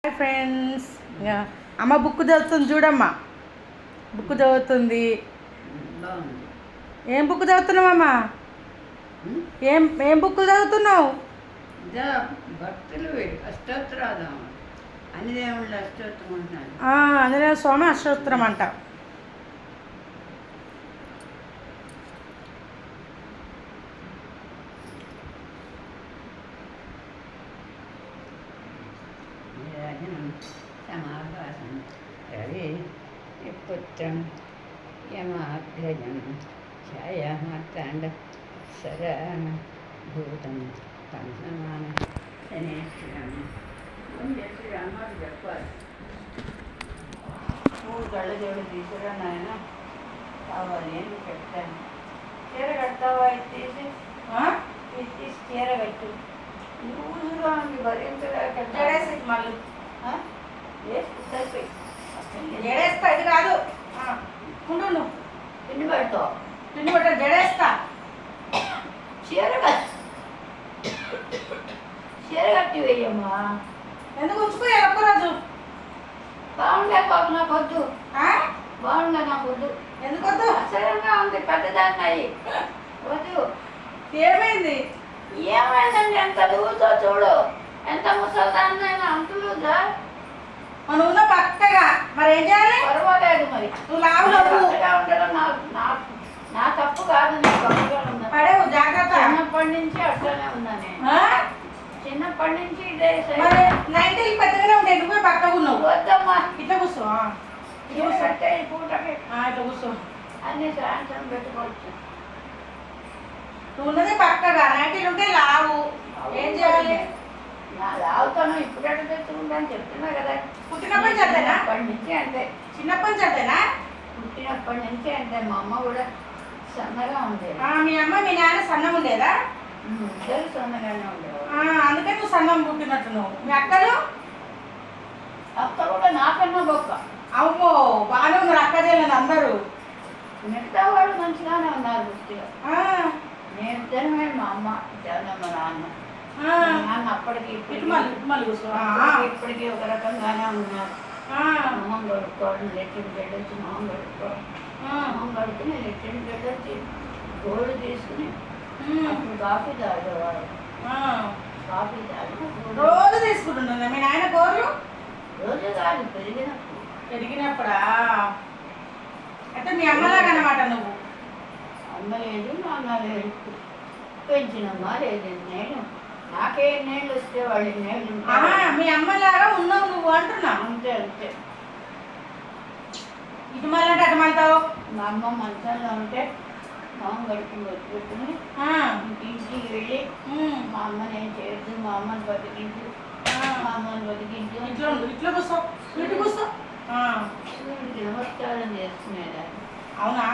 Hi friends, అమ్మ book చదువుతుంది చూడమ్మా. బుక్ చదువుతుంది. ఏం బుక్ చదువుతున్నావమ్మా? ఏం బుక్ చదువుతున్నావు? భక్తులు అష్టోత్తరాలు అనిదేవుళ్ళ అష్టోత్తరం అంటున్నాను. ఆంజనేయ స్వామి అష్టోత్తరం అంట. సమాభాసం రవి పుత్రం యమాగ్రజం ఛాయామార్తాండ సరణ భూతం సంసమాన శనేశ్వరం శ్రీరామాలు చెప్పాలి. మూడు కళ్ళజోడు తీసుకురా నాయన, కావాలి అని చెప్తాను. చీర కడతావా? ఇది తీసి చీర కట్టు. లూజుగా ఉంది, భరించలేక మళ్ళీ సరిపోయి జడేస్తా. ఇది కాదు, ఉండు. పిండి పడతావు. పిండి పట్ట జడేస్తా. చీర కట్టి వేయమ్మా. ఎందుకు ఉంచుకో ఒక్కరోజు. బాగుండే పాప నాకు వద్దు. బాగుండే నాకు వద్దు. ఎందుకు వద్దు? అసలంగా ఉంది, పెద్దదాన్ని అయ్యి వద్దు. ఏమైంది? ఏమైందండి? ఎంత లూజో చూడు, ఎంత ముసలిదాన్నైనా అంత లూజా. మనం ఉన్న పక్కగా మరి ఏం చేయాలి? పర్వాలేదు, మరి నువ్వు లావు పక్కగా ఉండడం నా తప్పు కాదు. నేను పక్కగా ఉన్నా. పడేవు, జాగ్రత్త. చిన్నప్పటి నుంచి అట్లనే ఉన్నా నేను. చిన్నప్పటి నుంచి ఇదే మరి నైన్టీలు పెద్దగానే ఉంటే నువ్వే పక్కగా ఉన్నావు. వద్దమ్మా, ఇట్లా కూర్చో. పూటకి ఇట్లా కూర్చో. అన్ని సాయంత్రం పెట్టుకోవచ్చు. నువ్వు ఉన్నది పక్కగా, నైన్టీలు ఉంటే లావు. ఏం చేయాలి? నా లావుతాను ఇప్పుడెక్కడ తెచ్చుకుంటాను చెప్తున్నా కదా. పుట్టినప్పటి నుంచి అంతేనా? అప్పటి నుంచి అంతే. చిన్నప్పటి నుంచి అంతేనా? పుట్టినప్పటి నుంచి అంతే. మా అమ్మ కూడా సన్నగా ఉండేది. మీ అమ్మ మీ నాన్న సన్నం ఉండేదా? ఇద్దరు సన్నగానే ఉండేవారు. అందుకే నువ్వు సన్నం పుట్టినట్టు. నువ్వు మీ అక్కలు? అక్క కూడా నాకన్నా గొప్ప. అమ్మో, బాగానే ఉన్నారు అక్క చెల్లెలు అందరూ. మిగతా వాళ్ళు మంచిగానే ఉన్నారు దృష్టిగా. నేను ఇద్దరమే, మా అమ్మ ఇద్దరు, మా నాన్న. నాన్న అప్పటికి ఇప్పటికీ ఒక రకంగానే ఉన్నారు. మొహం కడుక్కోవడం, లెట్రిన్ బెడ్ వచ్చి మొహం కడుక్కోవడం, మొహం కడుక్కుని లెట్రిన్ బెడ్ వచ్చి గోళ్ళు తీసుకుని అప్పుడు కాఫీ తాగేవాడు. కాఫీ తాగి రోజు తీసుకుంటున్నా. మీ నాయన గోర్లు రోజు కాదు, పెరిగినప్పుడా? అయితే మీ అమ్మలాగా అన్నమాట నువ్వు. అమ్మ లేదు, నాన్న లేదు. పెంచినమ్మా లేదు. నేను నాకే ఎన్నేళ్ళు వస్తే వాళ్ళు ఎన్నేళ్ళు. మీ అమ్మలాగా ఉన్నావు నువ్వు అంటున్నా. అంతే అంతే. ఇటు మళ్ళీ అటు మళ్తావు. మా అమ్మ మంచంలో ఉంటే మొహం కడుపుని వచ్చి ఇంటికి వెళ్ళి మా అమ్మని ఏం చేయొద్దు, మా అమ్మని బతికించు, మా అమ్మని బతికించు. ఇట్లా కూర్చో, ఇటు కూర్చో. సూర్యుడికి నమస్కారం చేసుకునేదాన్ని. అవునా?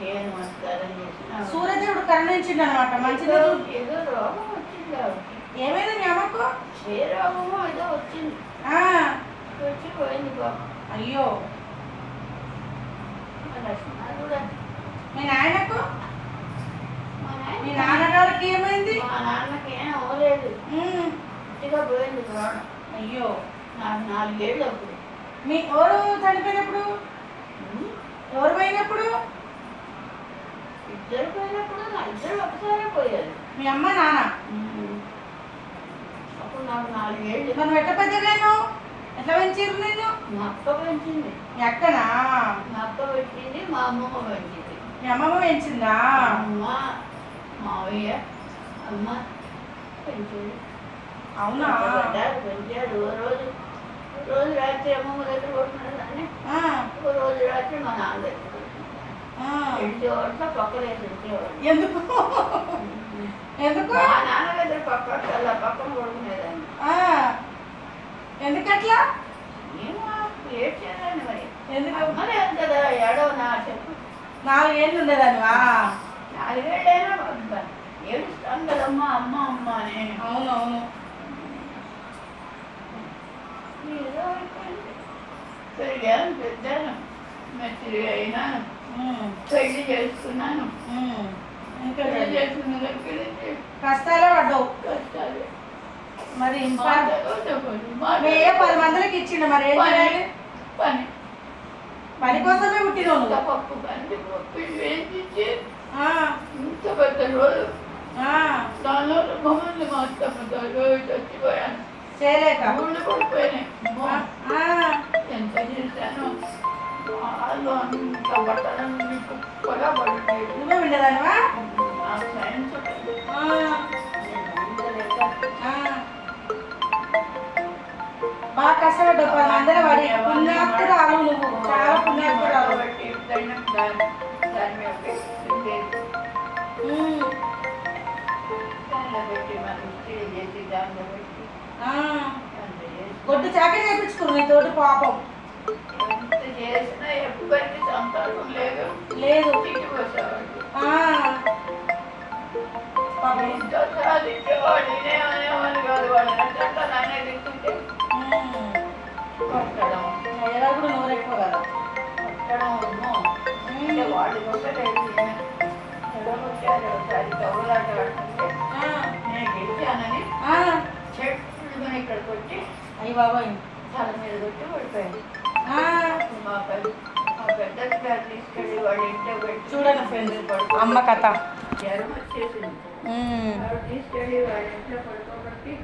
ఏ నమస్కారం చేసినా సూర్యదేవుడు కరుణించిండు అనమాట. మంచిది. ఏదో రోగం వచ్చింది కాబట్టి. ఏమైంది మీ అమ్మకు? ఏ రోగమో ఏదో వచ్చింది, వచ్చి పోయింది బాబు. అయ్యో. లక్ష్మణ కూడా. మీ నాయనకు? మీ మా నాన్నగారికి ఏమైంది? మా నాన్నకి ఏం అవ్వలేదు, గట్టిగా పోయింది ప్రాణం. అయ్యో. నాకు 4 ఏళ్ళు అప్పుడు. మీ ఎవరు చనిపోయినప్పుడు? ఎవరు పోయినప్పుడు? ఇద్దరు పోయినప్పుడు నా ఇద్దరు ఒకసారి పోయారు. మీ అమ్మ నాన్న? అప్పుడు నాకు 4 ఏళ్ళు. మనం ఎట్లా పెద్దగాను? ఎట్లా పెంచారు నేను? మా అక్క పెంచింది. మీ అక్కనా? మా అక్క పెట్టింది, మా అమ్మమ్మ పెంచింది. మీ అమ్మమ్మ పెంచిందా? అమ్మ, మావయ్య, అమ్మ పెంచింది. అవునా? పెంచారు. రోజు రాత్రి అమ్మమ్మ దగ్గర కొట్టుకునేదాన్ని, రోజు రాత్రి మా నాన్న దగ్గర ఇంటివాడితో పక్కన వేసి ఇంటివాడు. ఎందుకు? ఎందుకు? మా నాన్న దగ్గర పక్కన కొడుకునేదాన్ని. ఎందుకట్లా? ఏమో ఏడ్ చేయాలని మరి. ఎందుకు? అమ్మలేదు కదా, ఏడవ నా చెప్పు. 4 ఏళ్ళు ఉండేదానివా? 4 ఏళ్ళైనా ఏడుస్తాను కదమ్మా, అమ్మ అమ్మ అని. అవునవును. ఏదో అయిపోయింది. పెరిగాను, పెద్దాను, మెచ్చురి అయినాను, పెళ్లి చేసుకున్నాను. పెళ్లి చేసుకున్న దగ్గర నుంచి కష్టాలే పడ్డావు. కష్టాలు. మరి ఇంత మాట ఏ 10 మందికి ఇచ్చిండు మరి ఏం చేయాలి? పని పని కోసమే పుట్టినావు ఇంత నువ్వు. పప్పు కంది పప్పు వేయించి ఆ, ఇంత పెద్ద రోజు ఆ, దానిలో మమ్మల్ని మాత్రం చచ్చిపోయాను. చేయలేక ఊళ్ళు పడిపోయినాయి. ఆ, ఆ, ఎంత చేశాను వాళ్ళు అంత బట్టలన్నీ కుప్పగా పడిపోయి నువ్వే ఉండేదానివా? నాకు సైన్స్ ఉంటుంది. ఆ, నేను ఉండలేక ఆ. బాగా కష్టపడ్డావు 10 మందిలో పడి. పుణ్యాత్తురాలు నువ్వు, చాలా పుణ్యాత్తురాలు. కాబట్టి ఎప్పుడైనా దాని మీద పెట్టి ఉమ్, దానిలో పెట్టి మనం స్టీల్ చేసి దానిలో పెట్టి ఆ. అంత చేసి గొడ్డు చాకరీ చేయించుకున్నావు నీ తోటి పాపం. ఎంత చేసినా ఎవ్వరికి సంతోషం లేదు. లేదు. తిట్టిపోసేవాడు. ఆ, పాపం. ఇంత సాధించేవాడు నేనేమనేవాడు కాదు. వాడు నచ్చంటే నానే తింటుంటే ఉమ్. కొట్టడం ఎలా కూడా నోరు ఎక్కువ కదా. కొట్టడం అంటే వాడి కొట్టలేదు. ఎడగొట్టారు ఒకసారి కబులాట ఆడుతుంటే ఆ, నేను గెలిచానని ఆ. చెట్లు ఇక్కడ కొట్టి అయ్యి బాబాయ్. తల మీద కొట్టి పడిపోయాడు. ఆ, మా పెద్దది గారు తీసుకెళ్ళి వాడి ఇంట్లో పెట్టి చూడండి ఫ్రెండ్స్ అమ్మ కథ. జ్వరం వచ్చేసింది. ఉమ్. వాడు తీసుకెళ్ళి వాడి ఇంట్లో పడుకో